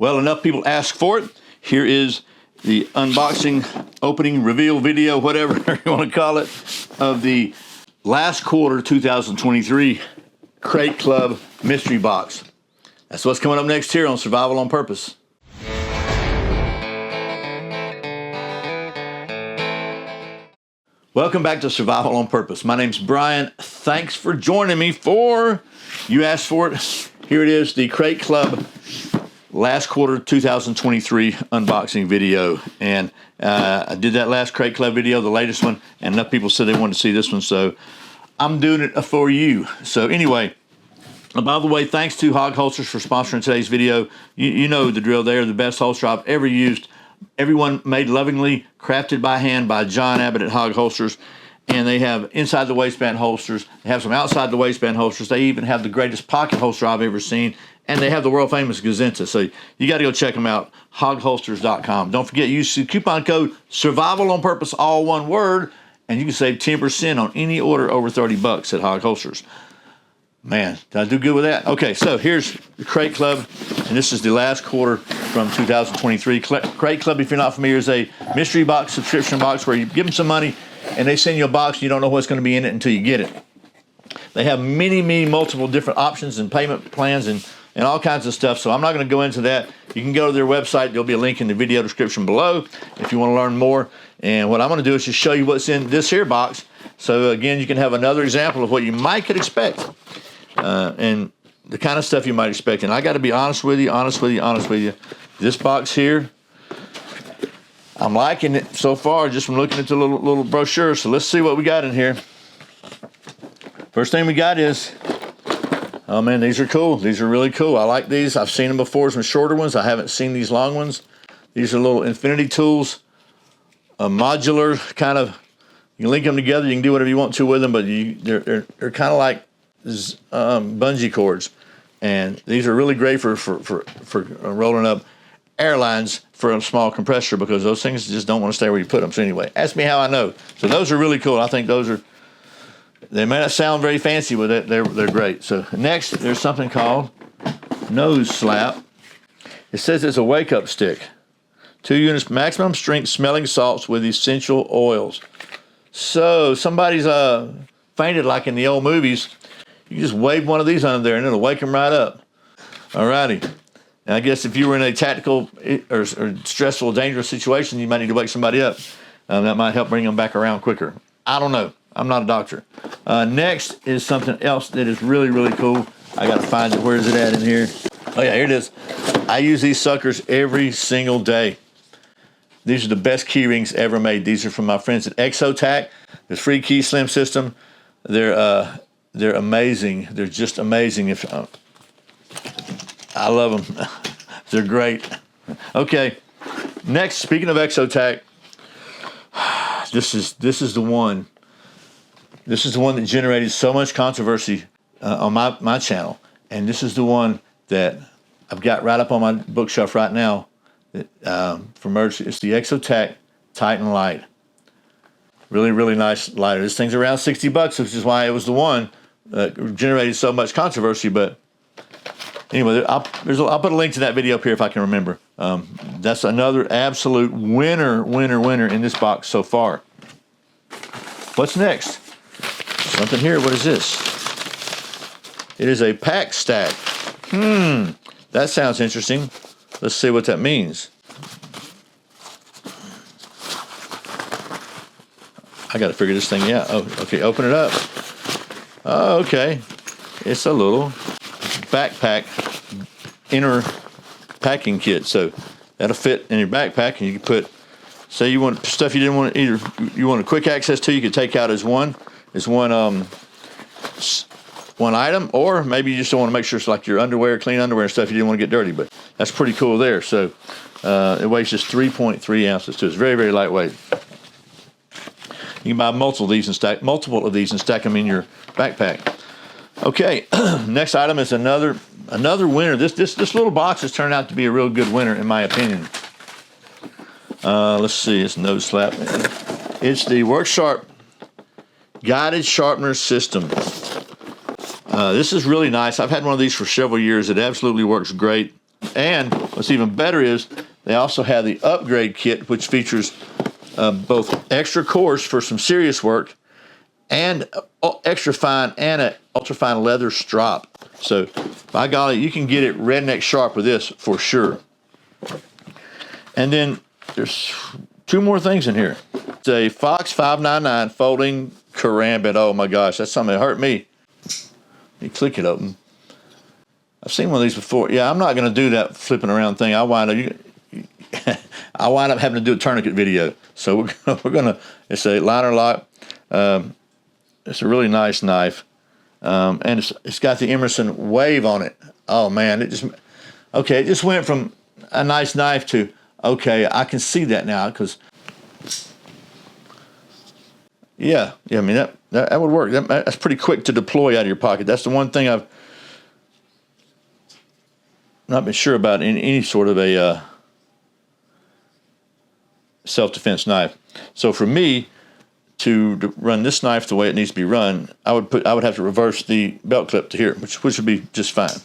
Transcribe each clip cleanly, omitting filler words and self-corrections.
Well, enough people ask for it. Here is the unboxing, opening, reveal video, whatever you want to call it, of the last quarter 2023 Crate Club mystery box. That's what's coming up next here on Survival on Purpose. Welcome back to Survival on Purpose. My name's Brian. Thanks for joining me for, you asked for it, here it is, the Crate Club last quarter 2023 unboxing video. And I did that last Crate Club video, the latest one, and enough people said they wanted to see this one, so I'm doing it for you. So anyway, by the way, thanks to Hog Holsters for sponsoring today's video. You know the drill. They are the best holster I've ever used. Everyone made lovingly, crafted by hand by John Abbott at Hog Holsters. And they have inside the waistband holsters. They have some outside the waistband holsters. They even have the greatest pocket holster I've ever seen. And they have the world famous Gazenta. So you got to go check them out. HogHolsters.com. Don't forget, use the coupon code Survival on Purpose, all one word, and you can save 10% on any order over $30 at Hog Holsters. Man, did I do good with that? Okay, so here's the Crate Club, and this is the last quarter from 2023. Crate Club, if you're not familiar, is a mystery box, subscription box, where you give them some money, and they send you a box, and you don't know what's going to be in it until you get it. They have many, multiple different options and payment plans and all kinds of stuff, so I'm not going to go into that. You can go to their website. There'll be a link in the video description below if you want to learn more. And what I'm going to do is just show you what's in this here box. So again, you can have another example of what you might could expect. And the kind of stuff you might expect. And I got to be honest with you. This box here, I'm liking it so far just from looking at the little brochure. So let's see what we got in here. First thing we got is, oh man, these are cool. These are really cool. I like these. I've seen them before, some shorter ones. I haven't seen these long ones. These are little infinity tools, a modular kind of, you can link them together. You can do whatever you want to with them, but they're kind of like bungee cords, and these are really great for rolling up airlines for a small compressor, because those things just don't want to stay where you put them. So anyway, ask me how I know. So those are really cool. I think those are, they may not sound very fancy, but they're great. So next, there's something called Nose Slap. It says it's a wake-up stick. 2 units maximum strength smelling salts with essential oils. So somebody's fainted like in the old movies. You just wave one of these under there and it'll wake them right up. Alrighty. And I guess if you were in a tactical or stressful, dangerous situation, you might need to wake somebody up. That might help bring them back around quicker. I don't know. I'm not a doctor. Next is something else that is really cool. I got to find it. Where is it at in here? Oh yeah, here it is. I use these suckers every single day. These are the best key rings ever made. These are from my friends at Exotac, the free key slim system. They're amazing. They're just amazing. I love them. They're great. Okay. Next, speaking of Exotac, this is the one. This is the one that generated so much controversy on my channel, and this is the one that I've got right up on my bookshelf right now. For emergency, it's the Exotac Titan Light. Really nice lighter. This thing's around $60, which is why it was the one that generated so much controversy. But anyway, I'll put a link to that video up here if I can remember. That's another absolute winner in this box so far. What's next? Something here. What is this? It is a pack stack. That sounds interesting. Let's see what that means. I got to figure this thing out. Oh, okay, open it up. Oh, okay. It's a little backpack inner packing kit. So that'll fit in your backpack, and you can put, say you want stuff you didn't want to, either you want a quick access to, you could take out as one item, or maybe you just don't want to make sure it's like your underwear, clean underwear and stuff you didn't want to get dirty, but that's pretty cool there. So it weighs just 3.3 ounces too. It's very lightweight. You can buy multiple of these and stack them in your backpack. Okay, next item is another winner. This little box has turned out to be a real good winner in my opinion. Let's see, it's Nose Slap. It's the Worksharp Guided Sharpener System. This is really nice. I've had one of these for several years. It absolutely works great. And what's even better is they also have the upgrade kit, which features both extra cores for some serious work and extra fine and an ultra fine leather strop. So, by golly, you can get it redneck sharp with this for sure. And then there's two more things in here. It's a Fox 599 folding karambit. Oh my gosh, that's something that hurt me. You click it open. I've seen one of these before. Yeah, I'm not going to do that flipping around thing. I wind up having to do a tourniquet video. So we're gonna. It's a liner lock. It's a really nice knife, and it's got the Emerson wave on it. Oh man, it just went from a nice knife to okay. I can see that now because yeah. I mean that would work. That's pretty quick to deploy out of your pocket. That's the one thing I've not been sure about in any sort of a self-defense knife. So for me to run this knife the way it needs to be run, I would have to reverse the belt clip to here, which would be just fine.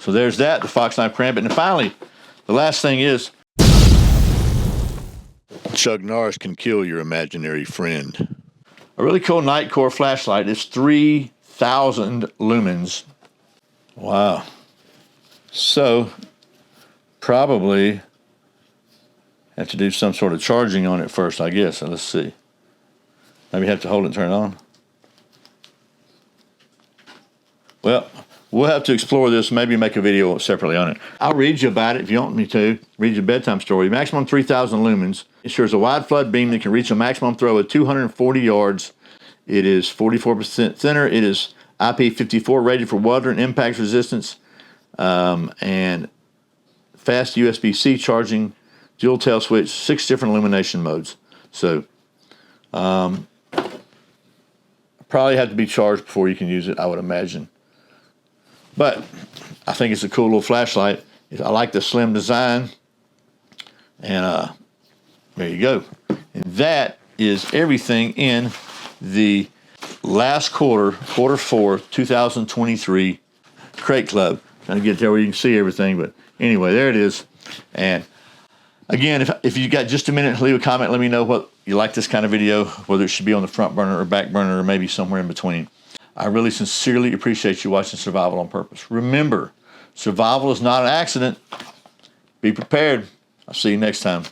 So there's that, the Fox knife karambit. And finally, the last thing is Chuck Norris can kill your imaginary friend. A really cool night core flashlight. It's 3,000 lumens. Wow. So, probably have to do some sort of charging on it first, I guess. So let's see. Maybe have to hold it and turn it on. Well, we'll have to explore this, maybe make a video separately on it. I'll read you about it if you want me to. Read you a bedtime story. Maximum 3,000 lumens. It ensures a wide flood beam that can reach a maximum throw of 240 yards. It is 44% thinner. It is IP54 rated for water and impact resistance. And fast USB-C charging, dual tail switch, 6 different illumination modes. So, probably have to be charged before you can use it, I would imagine. But I think it's a cool little flashlight. I like the slim design. And there you go. And that is everything in the last quarter 4, 2023 Crate Club. Trying to get there where you can see everything, but anyway, there it is. And again, if you got just a minute, leave a comment. Let me know what you like this kind of video, whether it should be on the front burner or back burner or maybe somewhere in between. I really sincerely appreciate you watching Survival on Purpose. Remember, survival is not an accident. Be prepared. I'll see you next time.